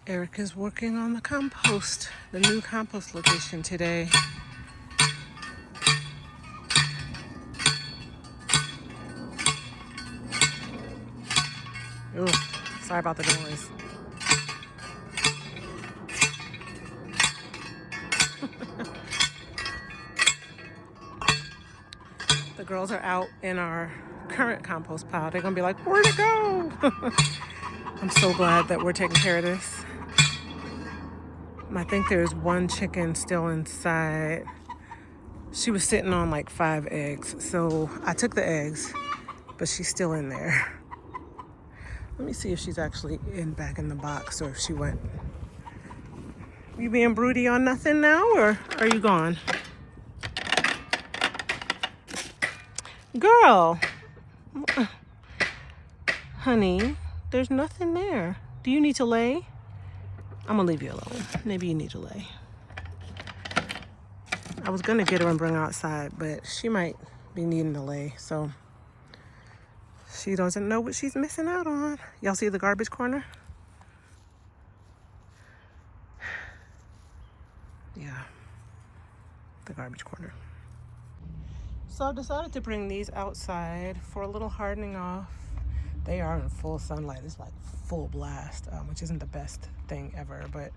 Eric is working on the compost, the new compost location today. Ooh, sorry about the noise. The girls are out in our current compost pile. They're gonna be like, where'd it go? I'm so glad that we're taking care of this. I think there's one chicken still inside. She was sitting on like 5 eggs. So I took the eggs, but she's still in there. Let me see if she's actually back in the box or if she went. You being broody on nothing now, or are you gone? Girl, honey, there's nothing there. Do you need to lay? I'm gonna leave you alone. Maybe you need to lay. I was gonna get her and bring her outside, but she might be needing to lay, so she doesn't know what she's missing out on. Y'all see the garbage corner? Yeah, the garbage corner. So I decided to bring these outside for a little hardening off. They are in full sunlight. It's like full blast, which isn't the best thing ever, but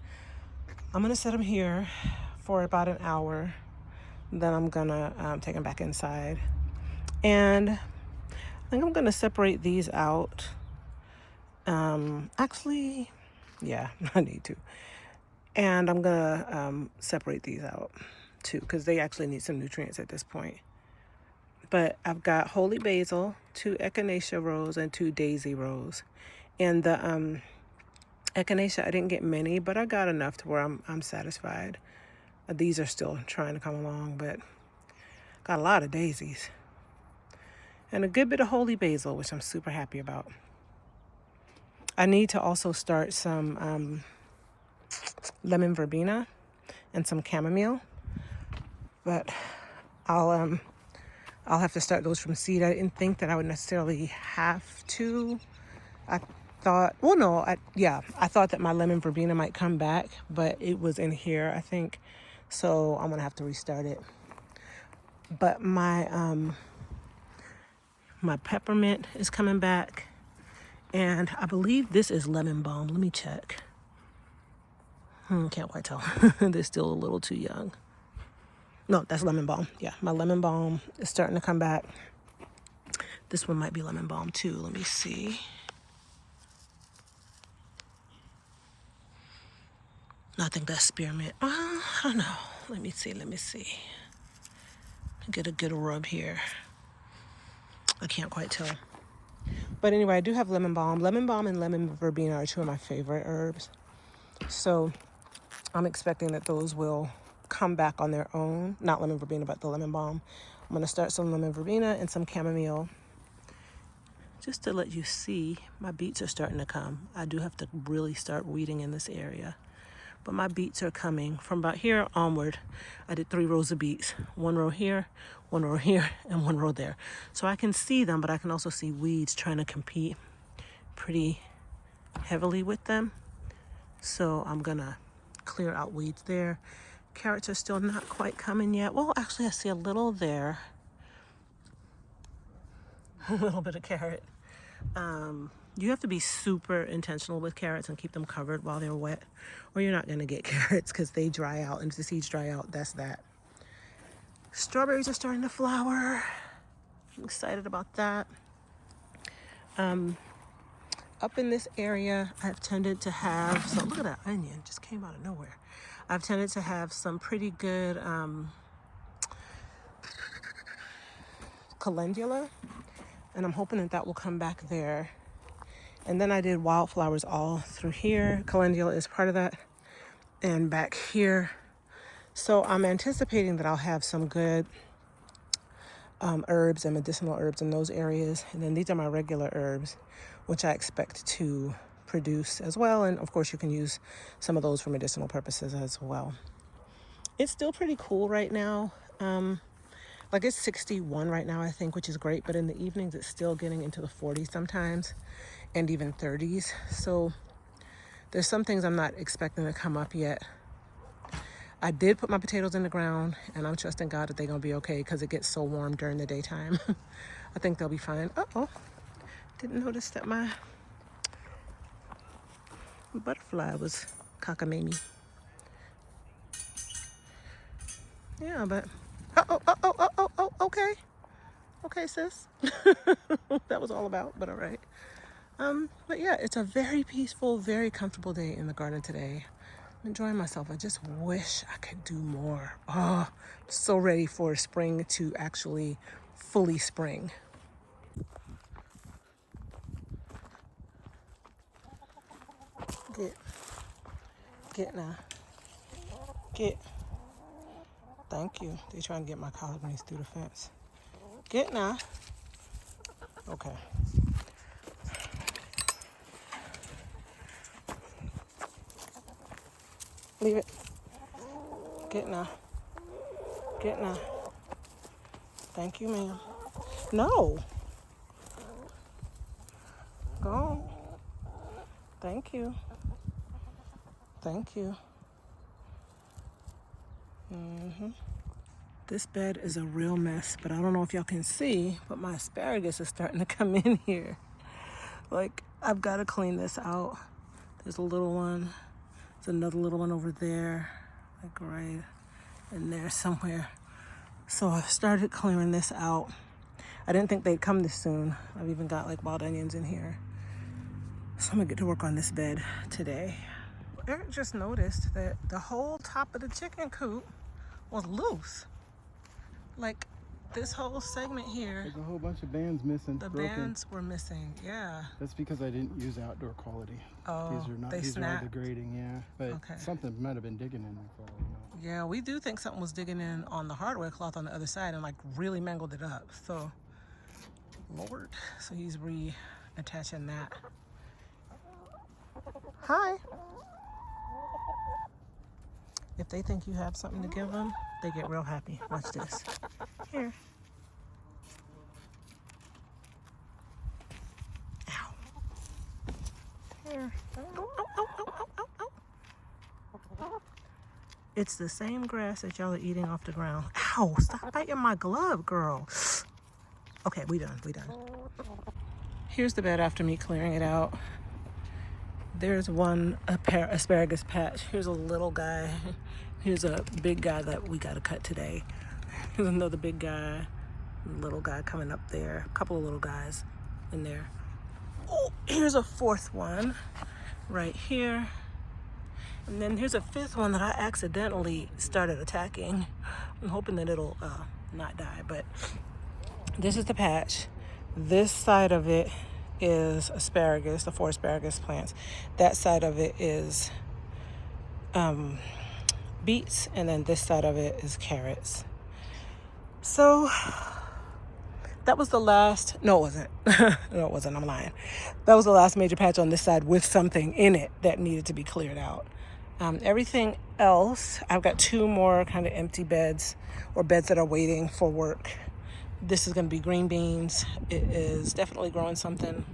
I'm gonna set them here for about an hour. Then I'm gonna take them back inside. And I think I'm gonna separate these out. Actually, yeah, I need to. And I'm gonna separate these out too, because they actually need some nutrients at this point. But I've got holy basil, 2 echinacea rose, and 2 daisy rose. And the echinacea, I didn't get many, but I got enough to where I'm satisfied. These are still trying to come along, but got a lot of daisies. And a good bit of holy basil, which I'm super happy about. I need to also start some lemon verbena and some chamomile, but I'll have to start those from seed. I didn't think that I would necessarily have to. I thought that my lemon verbena might come back, but it was in here, I think. So I'm gonna have to restart it. But my peppermint is coming back, and I believe this is lemon balm. Let me check. Can't quite tell. They're still a little too young. No, that's lemon balm. Yeah, my lemon balm is starting to come back. This one might be lemon balm too. Let me see. No, I think that's spearmint. I don't know. Let me see. Get a good rub here. I can't quite tell. But anyway, I do have lemon balm. Lemon balm and lemon verbena are 2 of my favorite herbs. So I'm expecting that those will come back on their own. Not lemon verbena, but the lemon balm. I'm going to start some lemon verbena and some chamomile. Just to let you see, my beets are starting to come. I do have to really start weeding in this area. But my beets are coming from about here onward. I did 3 rows of beets. 1 row here, 1 row here, and 1 row there. So I can see them, but I can also see weeds trying to compete pretty heavily with them. So I'm gonna clear out weeds there. Carrots are still not quite coming yet. Well, actually I see a little there. A little bit of carrot. You have to be super intentional with carrots and keep them covered while they're wet, or you're not gonna get carrots because they dry out, and if the seeds dry out, that's that. Strawberries are starting to flower. I'm excited about that. Up in this area, I've tended to have, so look at that onion, just came out of nowhere. I've tended to have some pretty good calendula, and I'm hoping that that will come back there. And then I did wildflowers all through here. Calendula is part of that. And back here. So I'm anticipating that I'll have some good herbs and medicinal herbs in those areas. And then these are my regular herbs, which I expect to produce as well. And of course you can use some of those for medicinal purposes as well. It's still pretty cool right now. Like it's 61 right now, I think, which is great. But in the evenings, it's still getting into the 40s sometimes, and even 30s. So There's some things I'm not expecting to come up yet. I did put my potatoes in the ground, and I'm trusting God that they're going to be okay because it gets so warm during the daytime. I think they'll be fine. Uh-oh. Didn't notice that my butterfly was cockamamie. Yeah, but... Oh, okay. Okay, sis. That was all about, but all right. But yeah, it's a very peaceful, very comfortable day in the garden today. I'm enjoying myself. I just wish I could do more. Oh, so ready for spring to actually fully spring. Get now. Get. Thank you. They're trying to get my collard greens through the fence. Get now. Okay. Leave it. Get now. Get now. Thank you, ma'am. No. Go on. Thank you. Thank you. This bed is a real mess, but I don't know if y'all can see, but my asparagus is starting to come in here. Like, I've got to clean this out. There's a little one. There's another little one over there, like right in there somewhere. So I've started clearing this out. I didn't think they'd come this soon. I've even got like wild onions in here. So I'm gonna get to work on this bed today. Eric just noticed that the whole top of the chicken coop was loose. Like this whole segment here. There's a whole bunch of bands missing. The broken. bands were missing, yeah. That's because I didn't use outdoor quality. Oh, these are not. they These snapped. are the grading, yeah. But Okay. something might have been digging in there for all we know. Yeah, we do think something was digging in on the hardware cloth on the other side and like really mangled it up. So, Lord. So he's reattaching that. Hi. If they think you have something to give them, they get real happy. Watch this. Here. Ow. Here. Ow. It's the same grass that y'all are eating off the ground. Ow, stop biting my glove, girl. Okay, we done. Here's the bed after me clearing it out. There's one asparagus patch. Here's a little guy. Here's a big guy that we gotta cut today. Here's another big guy, little guy coming up there. A couple of little guys in there. Oh, here's a fourth one right here. And then here's a fifth one that I accidentally started attacking. I'm hoping that it'll not die, but this is the patch. This side of it is asparagus, the 4 asparagus plants. That side of it is beets, and then this side of it is carrots. So that was the last, no it wasn't. No it wasn't, I'm lying. That was the last major patch on this side with something in it that needed to be cleared out. Everything else, I've got 2 more kind of empty beds or beds that are waiting for work. This is going to be green beans. It is definitely growing something.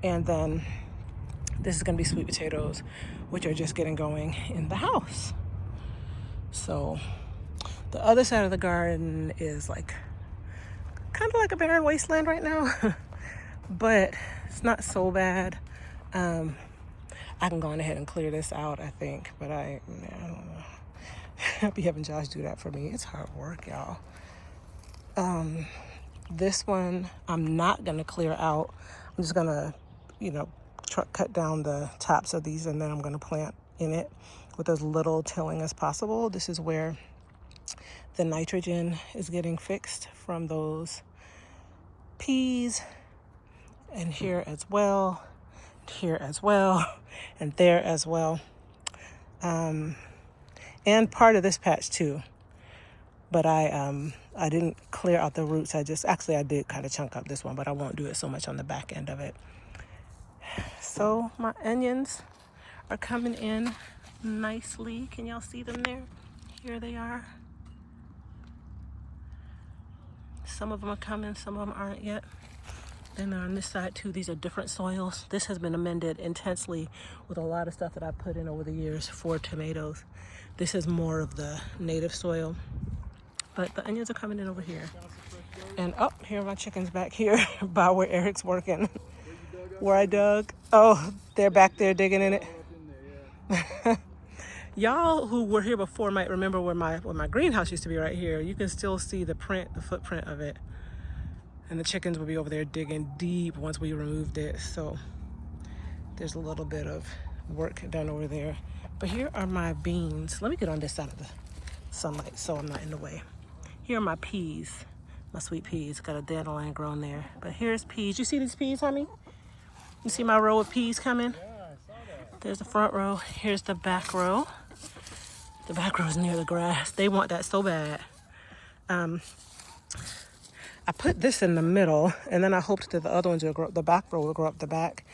And then this is going to be sweet potatoes, which are just getting going in the house. So the other side of the garden is like kind of like a barren wasteland right now, but it's not so bad. I can go on ahead and clear this out, I think, but I don't know. I'll be having Josh do that for me. It's hard work, y'all. This one I'm not gonna clear out. I'm just gonna, cut down the tops of these, and then I'm gonna plant in it with as little tilling as possible. This is where the nitrogen is getting fixed from those peas, and here as well, and there as well, and part of this patch too. But I didn't clear out the roots. I did kind of chunk up this one, but I won't do it so much on the back end of it. So my onions are coming in nicely. Can y'all see them there? Here they are. Some of them are coming, some of them aren't yet. Then on this side too, these are different soils. This has been amended intensely with a lot of stuff that I've put in over the years for tomatoes. This is more of the native soil. But the onions are coming in over here. And oh, here are my chickens back here by where Eric's working. Where I dug. Oh, they're back there digging in it. Y'all who were here before might remember where my greenhouse used to be right here. You can still see the footprint of it. And the chickens will be over there digging deep once we removed it. So there's a little bit of work done over there. But here are my beans. Let me get on this side of the sunlight so I'm not in the way. Here are my peas, my sweet peas. Got a dandelion growing there. But here's peas. You see these peas, honey? You see my row of peas coming? Yeah, I saw that. There's the front row. Here's the back row. The back row is near the grass. They want that so bad. I put this in the middle, and then I hoped that the other ones would grow, the back row would grow up the back.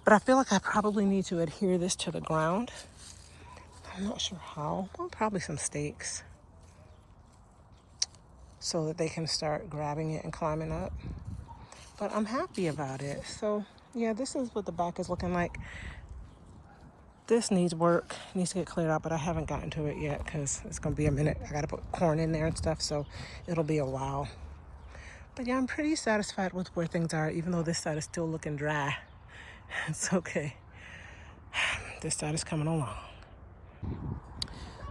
But I feel like I probably need to adhere this to the ground. I'm not sure how. Well, probably some stakes so that they can start grabbing it and climbing up. But I'm happy about it. So yeah, this is what the back is looking like. This needs work, needs to get cleared out, but I haven't gotten to it yet because it's gonna be a minute. I gotta put corn in there and stuff, so it'll be a while. But yeah, I'm pretty satisfied with where things are, even though this side is still looking dry. It's okay. This side is coming along.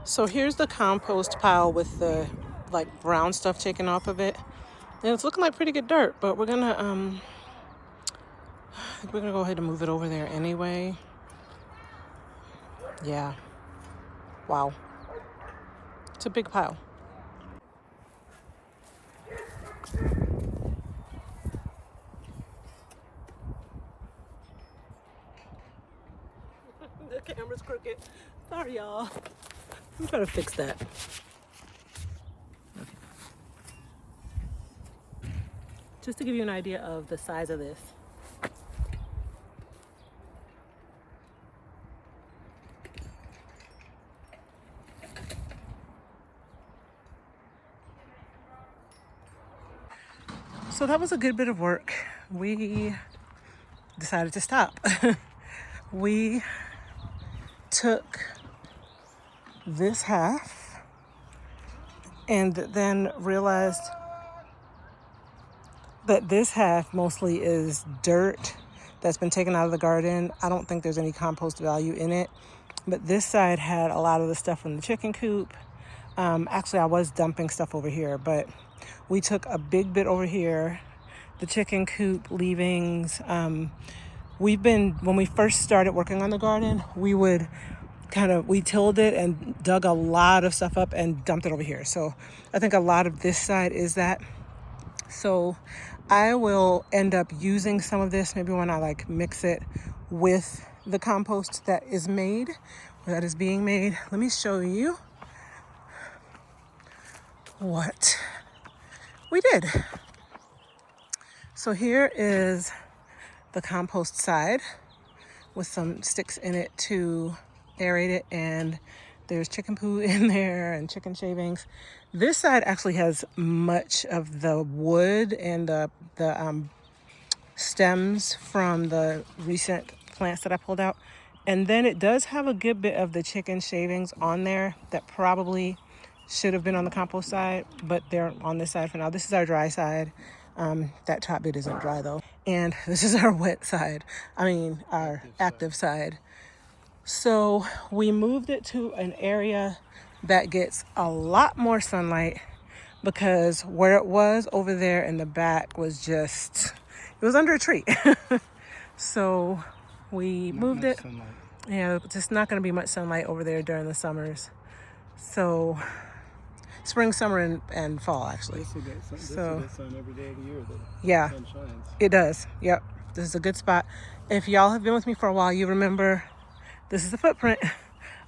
So here's the compost pile with the like brown stuff taken off of it. And it's looking like pretty good dirt, but we're gonna go ahead and move it over there anyway. Yeah. Wow. It's a big pile. The camera's crooked. Sorry, y'all. I'm trying to fix that. Okay. Just to give you an idea of the size of this. So that was a good bit of work. We decided to stop. We took this half and then realized that this half mostly is dirt that's been taken out of the garden. I don't think there's any compost value in it, but this side had a lot of the stuff from the chicken coop. Actually, I was dumping stuff over here, but we took a big bit over here, the chicken coop leavings. When we first started working on the garden, we tilled it and dug a lot of stuff up and dumped it over here. So I think a lot of this side is that. So I will end up using some of this maybe when I mix it with the compost that is being made. Let me show you what we did. So here is the compost side with some sticks in it to aerate it, and there's chicken poo in there and chicken shavings. This side actually has much of the wood and the stems from the recent plants that I pulled out. And then it does have a good bit of the chicken shavings on there that probably should have been on the compost side, but they're on this side for now. This is our dry side. That top bit isn't dry though. And this is our wet side. Our active side. So we moved it to an area that gets a lot more sunlight, because where it was over there in the back was it was under a tree. So we moved it. Sunlight. Yeah, just not going to be much sunlight over there during the summers. So spring, summer, and fall, actually. This will get sun every day of the year. Yeah, the sun shines. it does. Yep, this is a good spot. If y'all have been with me for a while, you remember this is the footprint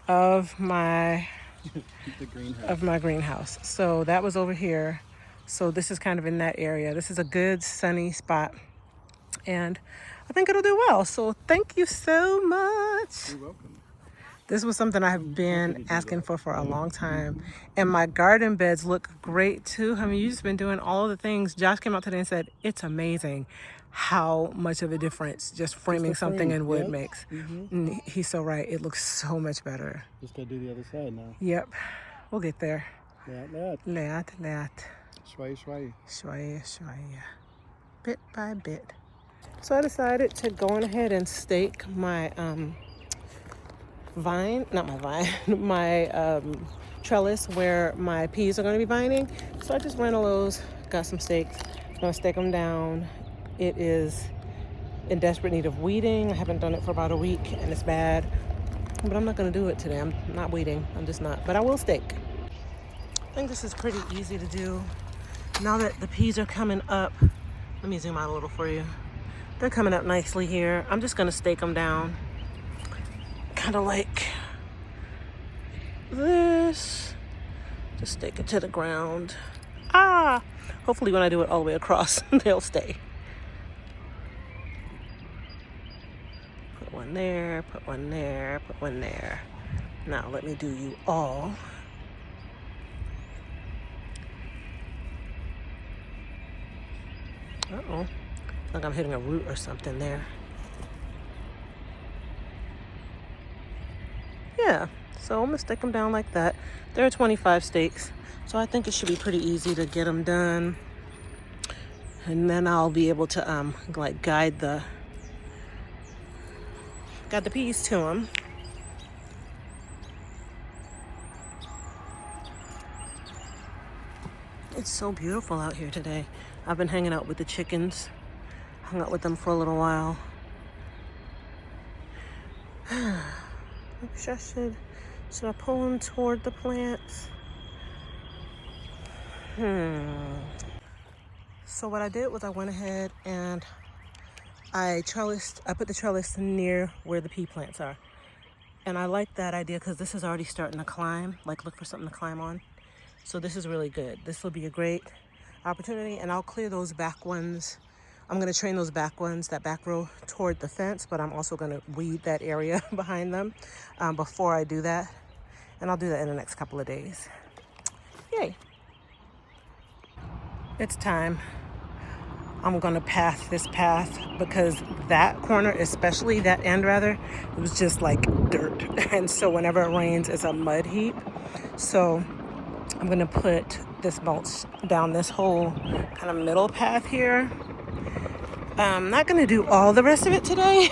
of my greenhouse. So that was over here. So this is kind of in that area. This is a good sunny spot, and I think it'll do well. So thank you so much. You're welcome. This was something I have been asking for a long time. And my garden beds look great too. You've just been doing all of the things. Josh came out today and said, it's amazing how much of a difference just framing the something frame, in wood yep. makes. Mm-hmm. And he's so right. It looks so much better. Just gotta do the other side now. Yep. We'll get there. Laat. Laat. Schwai. Shwaya. Bit by bit. So I decided to go on ahead and stake my my trellis where my peas are going to be vining. So I just ran all those, got some stakes. I'm going to stake them down. It is in desperate need of weeding. I haven't done it for about a week and it's bad, but I'm not going to do it today. I'm not weeding. I'm just not, but I will stake. I think this is pretty easy to do. Now that the peas are coming up, let me zoom out a little for you. They're coming up nicely here. I'm just going to stake them down. Kind of like this. Just stake it to the ground. Hopefully when I do it all the way across, they'll stay. Put one there, put one there, put one there. Now let me do you all. Uh-oh. Like I'm hitting a root or something there. Yeah, so I'm gonna stick them down like that. There are 25 stakes, so I think it should be pretty easy to get them done. And then I'll be able to like guide the peas to them. It's so beautiful out here today. I've been hanging out with the chickens. Hung out with them for a little while. Should I pull them toward the plants? So what I did was I went ahead and I put the trellis near where the pea plants are. And I like that idea because this is already starting to climb, like look for something to climb on. So this is really good. This will be a great opportunity, and I'll clear those back ones. I'm gonna train those back ones, that back row, toward the fence, but I'm also gonna weed that area behind them before I do that. And I'll do that in the next couple of days. Yay. It's time. I'm gonna path this path because that corner, especially that end rather, it was just like dirt. And so whenever it rains, it's a mud heap. So I'm gonna put this mulch down this whole kind of middle path here. I'm not gonna do all the rest of it today,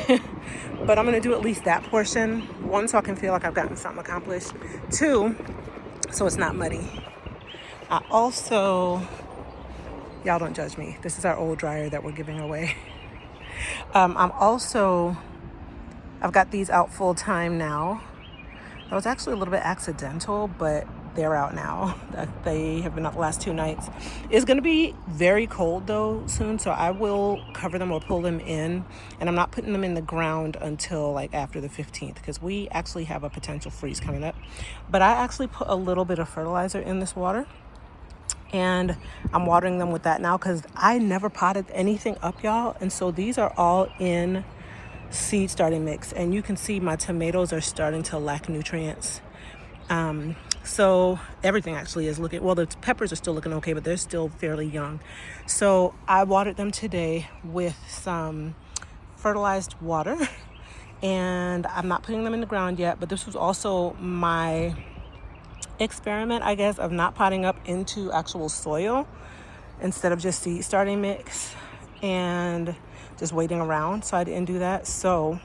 but I'm gonna do at least that portion. One, so I can feel like I've gotten something accomplished. Two, so it's not muddy. I also, y'all don't judge me. This is our old dryer that we're giving away. I've got these out full time now. That was actually a little bit accidental, but they're out now. They have been out the last 2 nights. It's going to be very cold though soon, so I will cover them or pull them in, and I'm not putting them in the ground until like after the 15th because we actually have a potential freeze coming up. But I actually put a little bit of fertilizer in this water, and I'm watering them with that now because I never potted anything up, y'all. And so these are all in seed starting mix, and you can see my tomatoes are starting to lack nutrients. So everything actually is looking, well, the peppers are still looking okay, but they're still fairly young. So I watered them today with some fertilized water, and I'm not putting them in the ground yet, but this was also my experiment, I guess, of not potting up into actual soil instead of just seed starting mix and just waiting around. So I didn't do that. So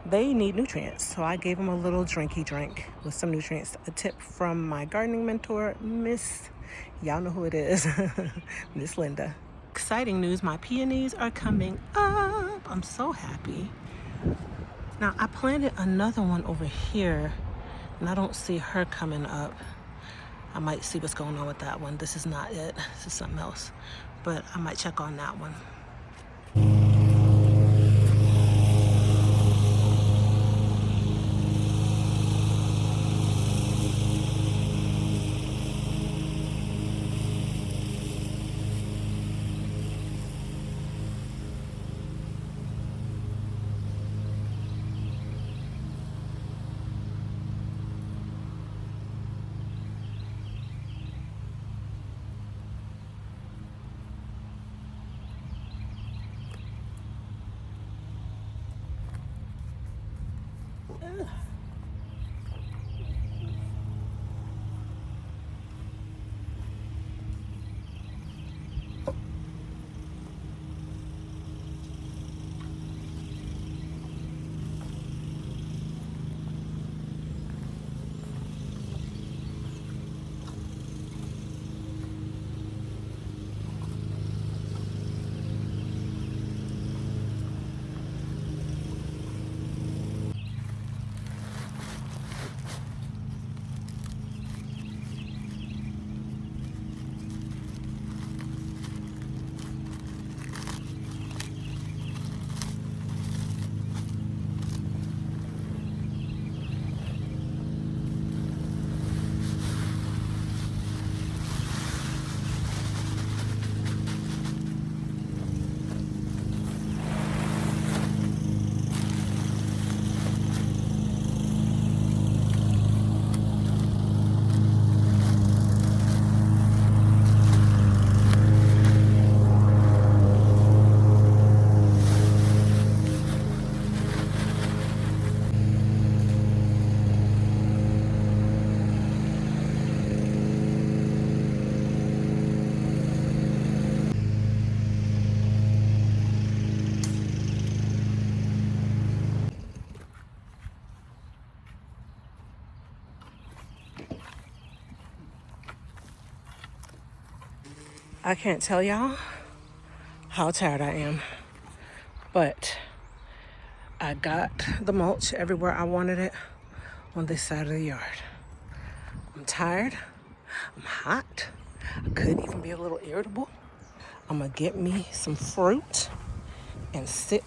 they need nutrients. So I gave them a little drinky drink with some nutrients. A tip from my gardening mentor, Miss, y'all know who it is, Miss Linda. Exciting news, my peonies are coming up. I'm so happy. Now I planted another one over here and I don't see her coming up. I might see what's going on with that one. This is not it, this is something else. But I might check on that one. I can't tell y'all how tired I am, but I got the mulch everywhere I wanted it on this side of the yard. I'm tired. I'm hot. I could even be a little irritable. I'm gonna get me some fruit and sit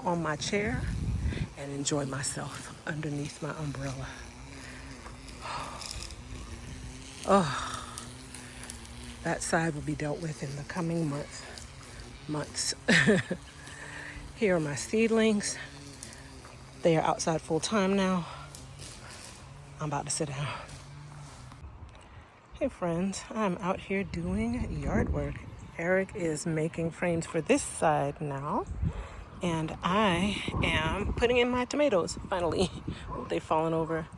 on my chair and enjoy myself underneath my umbrella. Oh, that side will be dealt with in the coming months. Here are my seedlings. They are outside full time now. I'm about to sit down. Hey friends, I'm out here doing yard work. Eric is making frames for this side now, and I am putting in my tomatoes, finally. They've fallen over.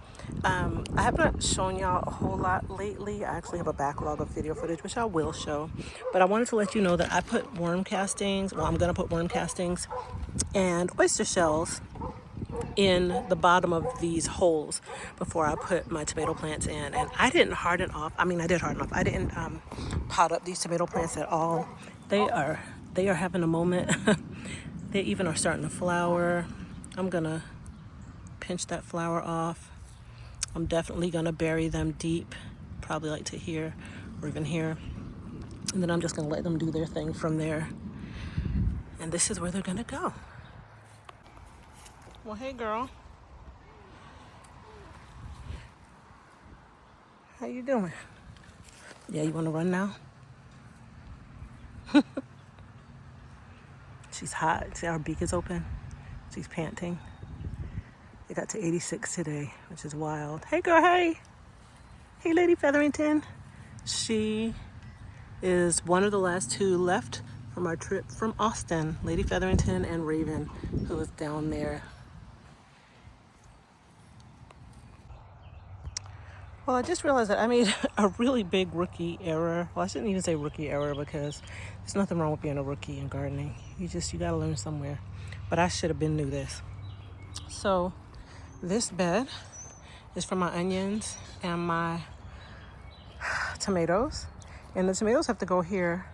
I have not shown y'all a whole lot lately. I actually have a backlog of video footage, which I will show. But I wanted to let you know that I put worm castings, well, I'm gonna put worm castings and oyster shells in the bottom of these holes before I put my tomato plants in. And I didn't harden off. I mean, I did harden off. I didn't pot up these tomato plants at all. They are having a moment. They even are starting to flower. I'm gonna pinch that flower off. I'm definitely gonna bury them deep, probably like to here or even here. And then I'm just gonna let them do their thing from there. And this is where they're gonna go. Well, hey girl. How you doing? Yeah, you wanna run now? She's hot. See, our beak is open. She's panting. It got to 86 today, which is wild. Hey girl, hey. Hey Lady Featherington. She is one of the last two left from our trip from Austin. Lady Featherington and Raven, who is down there. Well, I just realized that I made a really big rookie error. Well, I shouldn't even say rookie error because there's nothing wrong with being a rookie in gardening. You gotta learn somewhere. But I should have been knew this. So this bed is for my onions and my tomatoes. And the tomatoes have to go here.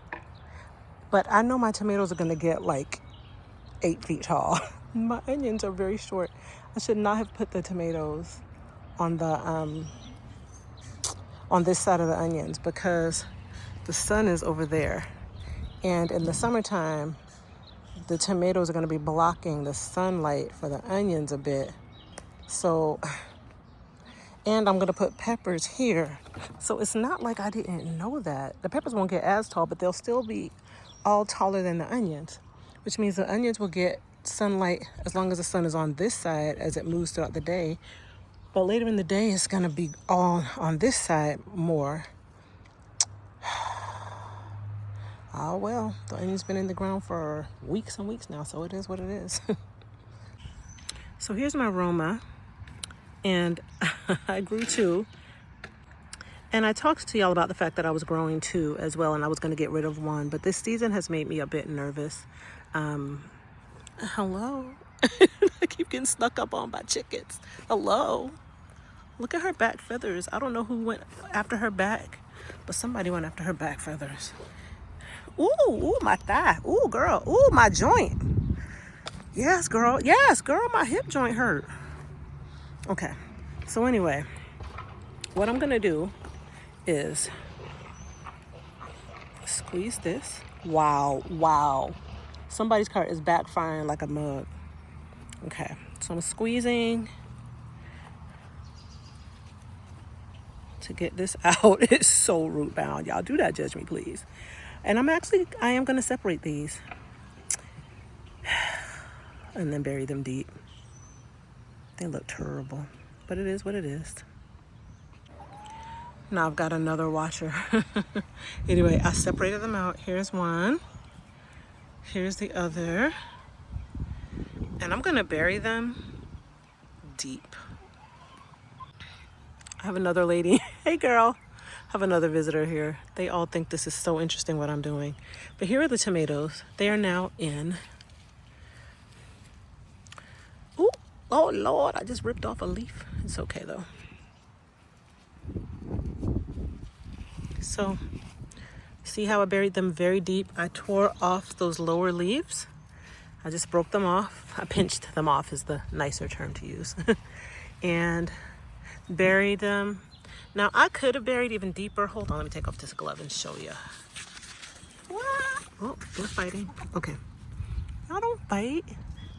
But I know my tomatoes are gonna get like 8 feet tall. My onions are very short. I should not have put the tomatoes on the on this side of the onions because the sun is over there. And in the summertime, the tomatoes are gonna be blocking the sunlight for the onions a bit. So, and I'm gonna put peppers here. So it's not like I didn't know that. The peppers won't get as tall, but they'll still be all taller than the onions, which means the onions will get sunlight as long as the sun is on this side as it moves throughout the day. But later in the day, it's gonna be all on this side more. Oh well, the onion's been in the ground for weeks and weeks now, so it is what it is. So here's my Roma, and I grew 2. And I talked to y'all about the fact that I was growing 2 as well, and I was gonna get rid of 1, but this season has made me a bit nervous. Hello? I keep getting snuck up on by chickens. Hello? Look at her back feathers. I don't know who went after her back, but somebody went after her back feathers. Ooh, my thigh. Ooh, girl. Ooh, my joint. Yes, girl. Yes, girl, my hip joint hurt. Okay. So anyway, what I'm gonna do is squeeze this. Wow. Somebody's cart is backfiring like a mug. Okay, so I'm squeezing to get this out. It's so root bound. Y'all do not judge me, please. And I am gonna separate these and then bury them deep. They look terrible, but it is what it is. Now I've got another washer. Anyway, I separated them out. Here's one. Here's the other. And I'm gonna bury them deep. I have another lady. Hey girl. I have another visitor here. They all think this is so interesting what I'm doing. But here are the tomatoes. They are now in. Ooh, oh Lord, I just ripped off a leaf. It's okay though. So See how I buried them very deep? I tore off those lower leaves. I just broke them off. I pinched them off is the nicer term to use. And buried them. Now I could have buried even deeper. Hold on, let me take off this glove and show you. Oh, they're fighting. Okay. Y'all don't fight.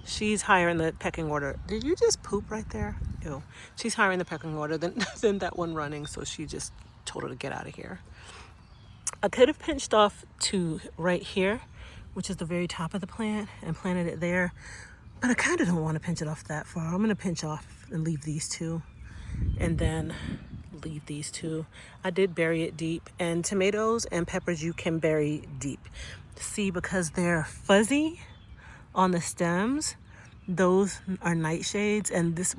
She's higher in the pecking order. Did you just poop right there? Ew. She's higher in the pecking order than that one running, so she just told her to get out of here. I could have pinched off to right here, which is the very top of the plant, and planted it there. But I kind of don't want to pinch it off that far. I'm going to pinch off and leave these two, and then leave these two. I did bury it deep, and tomatoes and peppers you can bury deep. See, because they're fuzzy on the stems, those are nightshades, and this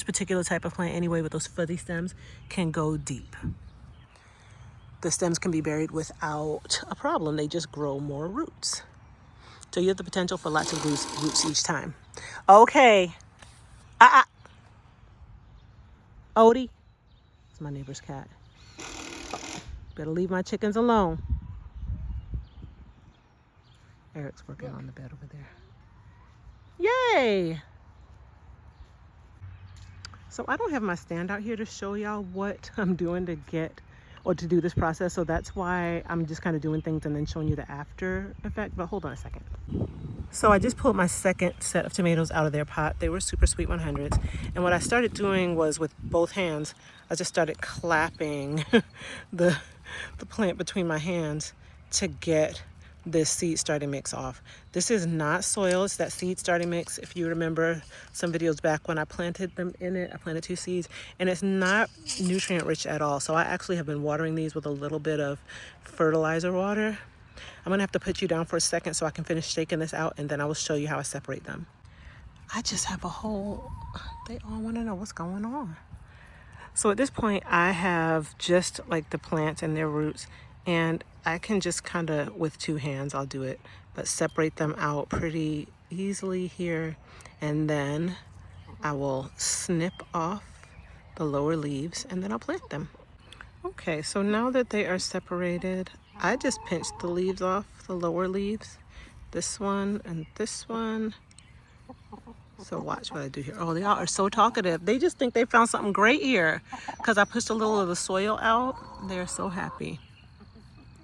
particular type of plant anyway with those fuzzy stems can go deep. The stems can be buried without a problem. They just grow more roots. So you have the potential for lots of roots each time. Okay. Odie. It's my neighbor's cat. Better leave my chickens alone. Eric's working on the bed over there. Yay! So I don't have my stand out here to show y'all what I'm doing to do this process. So that's why I'm just kind of doing things and then showing you the after effect. But hold on a second. So I just pulled my second set of tomatoes out of their pot. They were Super Sweet 100s. And what I started doing was with both hands, I just started clapping the plant between my hands to get this seed starting mix off. This is not soil, it's that seed starting mix. If you remember some videos back when I planted them in it, I planted 2 seeds, and it's not nutrient rich at all. So I actually have been watering these with a little bit of fertilizer water. I'm gonna have to put you down for a second so I can finish shaking this out, and then I will show you how I separate them. I just have they all wanna know what's going on. So at this point, I have just like the plants and their roots, and I can just kind of, with 2 hands, I'll do it, but separate them out pretty easily here. And then I will snip off the lower leaves and then I'll plant them. Okay, so now that they are separated, I just pinched the leaves off, the lower leaves, this one and this one. So watch what I do here. Oh, they all are so talkative. They just think they found something great here because I pushed a little of the soil out. They're so happy.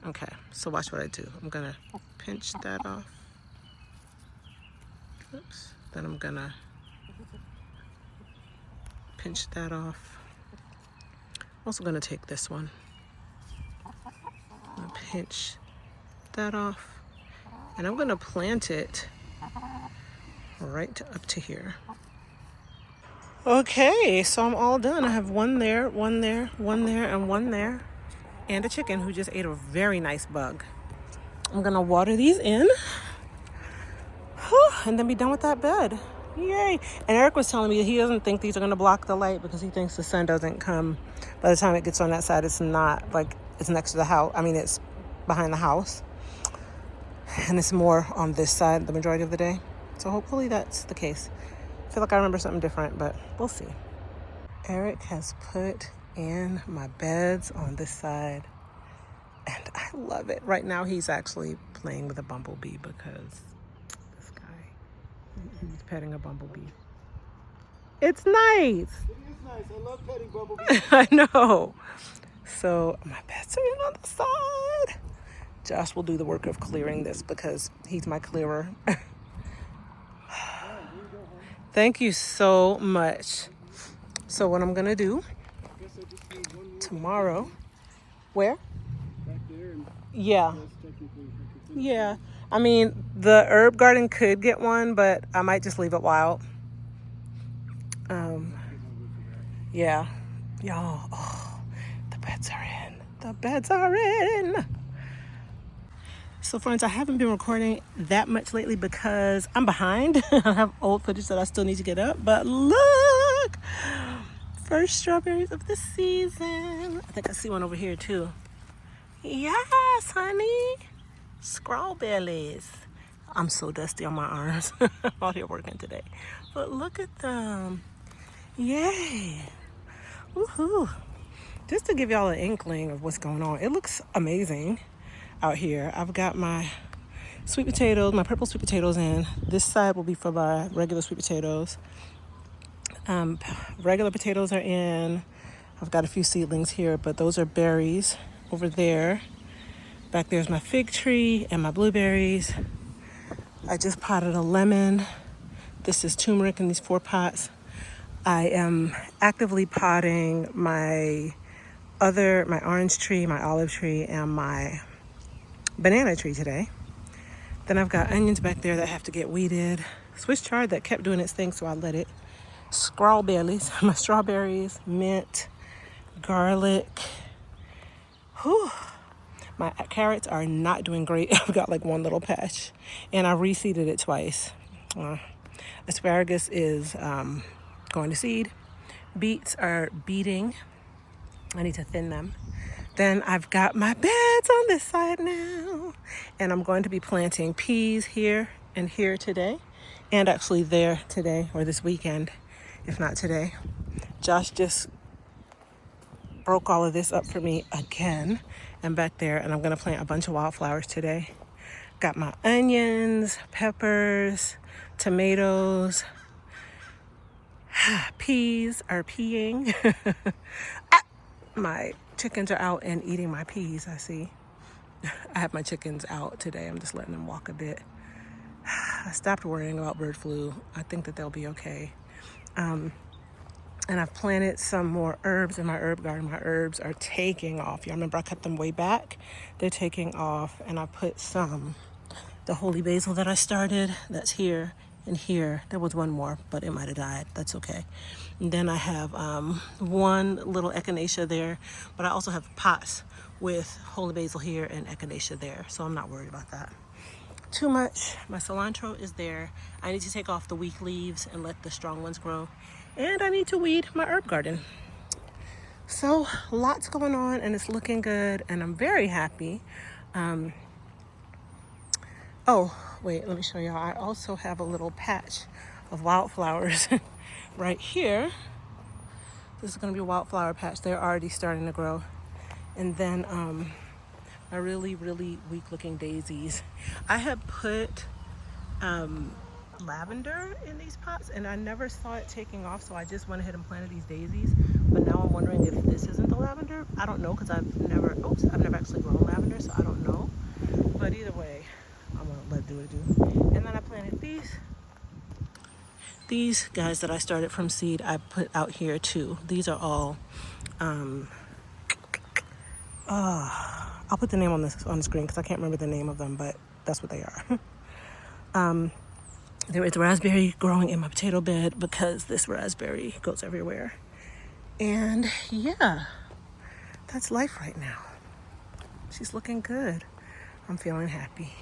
Okay, so watch what I do. I'm gonna pinch that off. Oops. Then I'm gonna pinch that off. I'm also gonna take this one. I'm gonna pinch that off. And I'm gonna plant it right up to here. Okay, so I'm all done. I have one there, one there, one there, and one there. And a chicken who just ate a very nice bug. I'm gonna water these in. And then be done with that bed. Yay. And Eric was telling me that he doesn't think these are gonna block the light because he thinks the sun doesn't come. By the time it gets on that side, it's not like it's next to the house. I mean, it's behind the house. And it's more on this side the majority of the day. So hopefully that's the case. I feel like I remember something different, but we'll see. Eric has put in my beds on this side, and I love it. Right now he's actually playing with a bumblebee because this guy, he's petting a bumblebee. It's nice. It is nice. I love petting bumblebees. I know. So my beds are in on the side. Josh will do the work of clearing this because he's my clearer. Thank you so much. So what I'm gonna do tomorrow, where? Back there. And Yeah. technically, Yeah. I mean, the herb garden could get one, but I might just leave it wild. Yeah. Y'all, oh, the beds are in. The beds are in. So friends, I haven't been recording that much lately because I'm behind. I have old footage that I still need to get up, but look! First strawberries of the season. I think I see one over here too. Yes, honey. Strawberries. I'm so dusty on my arms. I'm out here working today. But look at them. Yay. Woohoo. Just to give y'all an inkling of what's going on. It looks amazing. out here. I've got my sweet potatoes, my purple sweet potatoes in. This side will be for my regular sweet potatoes. Regular potatoes are in. I've got a few seedlings here, but those are berries over there. Back there's my fig tree and my blueberries. I just potted a lemon. This is turmeric in these 4 pots. I am actively potting my orange tree, my olive tree, and my banana tree today. Then I've got onions back there that have to get weeded. Swiss chard that kept doing its thing, so I let it. Strawberries, my strawberries, mint, garlic. Whew. My carrots are not doing great. I've got like one little patch, and I reseeded it twice. Asparagus is going to seed. Beets are beating. I need to thin them. Then I've got my beds on this side now, and I'm going to be planting peas here and here today, and actually there today or this weekend, if not today. Josh just broke all of this up for me again, and back there, and I'm going to plant a bunch of wildflowers today. Got my onions, peppers, tomatoes. Peas are peeing. My chickens are out and eating my peas, I see. I have my chickens out today. I'm just letting them walk a bit. I stopped worrying about bird flu. I think that they'll be okay. And I've planted some more herbs in my herb garden. My herbs are taking off. Y'all remember I cut them way back? They're taking off. And I put the holy basil that I started, that's here and here. There was one more, but it might have died. That's okay. And then I have one little echinacea there, but I also have pots with holy basil here and echinacea there, so I'm not worried about that too much. My cilantro is there. I need to take off the weak leaves and let the strong ones grow, and I need to weed my herb garden. So lots going on, and it's looking good, and I'm very happy. Oh, wait, let me show y'all. I also have a little patch of wildflowers right here. This is going to be a wildflower patch. They're already starting to grow. And then my really, really weak-looking daisies. I had put lavender in these pots, and I never saw it taking off, so I just went ahead and planted these daisies. But now I'm wondering if this isn't the lavender. I don't know, because I've never actually grown lavender, so I don't know. But either way, I'm gonna let it do what it do. And then I planted these guys that I started from seed. I put out here too. These are all I'll put the name on the screen because I can't remember the name of them, but that's what they are. There is raspberry growing in my potato bed because this raspberry goes everywhere. And yeah, that's life right now. She's looking good. I'm feeling happy.